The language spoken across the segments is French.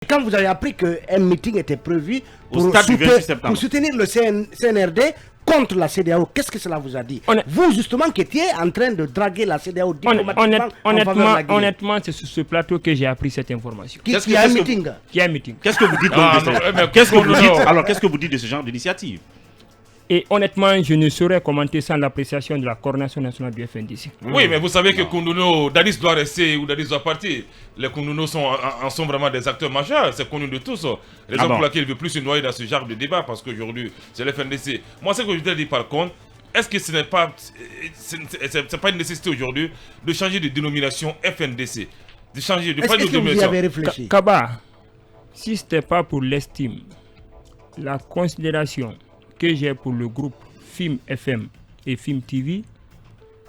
Quand vous avez appris qu'un meeting était prévu pour soutenir le CNRD contre la CEDEAO, qu'est-ce que cela vous a dit? Vous, justement, qui étiez en train de draguer la CEDEAO diplomatiquement en faveur de la Guinée. Honnêtement, c'est sur ce plateau que j'ai appris cette information. Qu'il y a un meeting. Qu'est-ce que vous dites qu'est-ce que vous dites de ce genre d'initiative? Et honnêtement, je ne saurais commenter sans l'appréciation de la coordination nationale du FNDC. Oui, mais vous savez que Koundouno, Dadis doit rester ou Dadis doit partir. Les Koundouno sont vraiment des acteurs majeurs, c'est connu de tous. Raison pour laquelle il ne veut plus se noyer dans ce genre de débat, parce qu'aujourd'hui, c'est le FNDC. Moi, ce que je voudrais dire par contre, est-ce que ce n'est pas, une nécessité aujourd'hui de changer de dénomination FNDC? De changer de Est-ce que vous y avez réfléchi? Kaba, si ce n'était pas pour l'estime, la considération que j'ai pour le groupe FIM FM et FIM TV,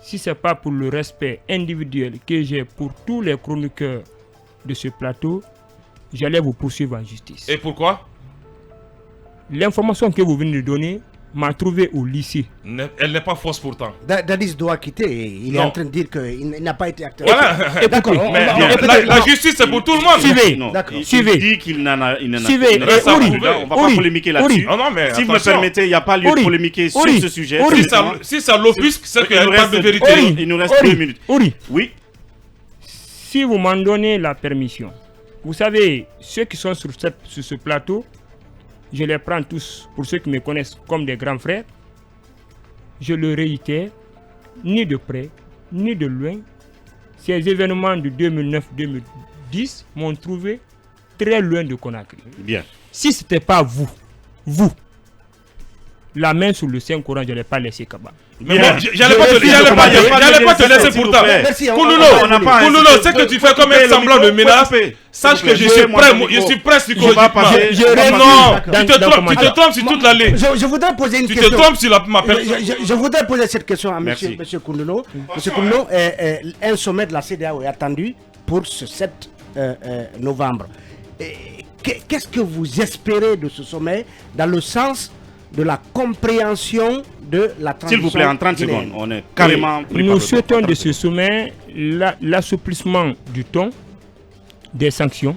si ce n'est pas pour le respect individuel que j'ai pour tous les chroniqueurs de ce plateau, j'allais vous poursuivre en justice. Et pourquoi? L'information que vous venez de donner m'a trouvé au lycée. Elle n'est pas fausse pourtant. Dadis doit quitter. Il est en train de dire qu'il n'a pas été acteur. Voilà. D'accord. La justice, c'est pour tout le monde. Suivez. Il dit qu'il n'en a. Suivez. On va pas polémiquer là-dessus. Si vous me permettez, il n'y a pas lieu de polémiquer sur ce sujet. Si ça l'offusque, c'est qu'il n'y a pas de vérité. Il nous reste 2 minutes. Oui. Si vous m'en donnez la permission, vous savez, ceux qui sont sur ce plateau, je les prends tous, pour ceux qui me connaissent, comme des grands frères. Je le réitère, ni de près, ni de loin, ces événements de 2009-2010 m'ont trouvé très loin de Conakry. Bien. Si ce n'était pas vous, la main sur le Saint-Coran, je n'allais pas laisser Kaba. Mais bon, j'allais pas te laisser pourtant. Koundouno, c'est que tu fais comme un semblant de menace. Sache que je suis prêt psychologiquement. Non, tu te trompes sur toute la ligne. Je voudrais poser une question. Tu te trompes sur ma personne. Je voudrais poser cette question à M. Koundouno. M. Koundouno, un sommet de la CEDEAO est attendu pour ce 7 novembre. Qu'est-ce que vous espérez de ce sommet dans le sens de la compréhension de la transition? S'il vous plaît, en 30 secondes, on est carrément pris. Nous souhaitons de ce sommet l'assouplissement du ton, des sanctions,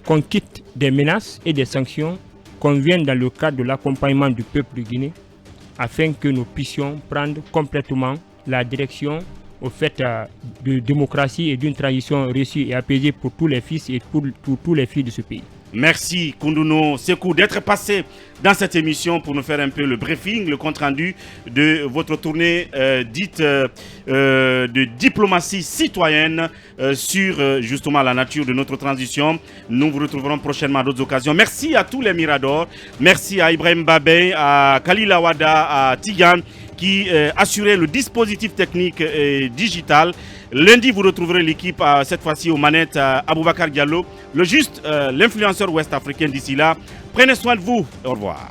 qu'on quitte des menaces et des sanctions, qu'on vienne dans le cadre de l'accompagnement du peuple de Guinée, afin que nous puissions prendre complètement la direction au fait de démocratie et d'une transition réussie et apaisée pour tous les fils et pour tous les filles de ce pays. Merci Koundouno Sékou d'être passé dans cette émission pour nous faire un peu le briefing, le compte-rendu de votre tournée dite de diplomatie citoyenne sur justement la nature de notre transition. Nous vous retrouverons prochainement à d'autres occasions. Merci à tous les Miradors, merci à Ibrahim Babey, à Khalil Awada, à Tigan qui assurait le dispositif technique et digital. Lundi, vous retrouverez l'équipe, cette fois-ci aux manettes, Aboubacar Diallo, l'influenceur ouest-africain d'ici là. Prenez soin de vous. Au revoir.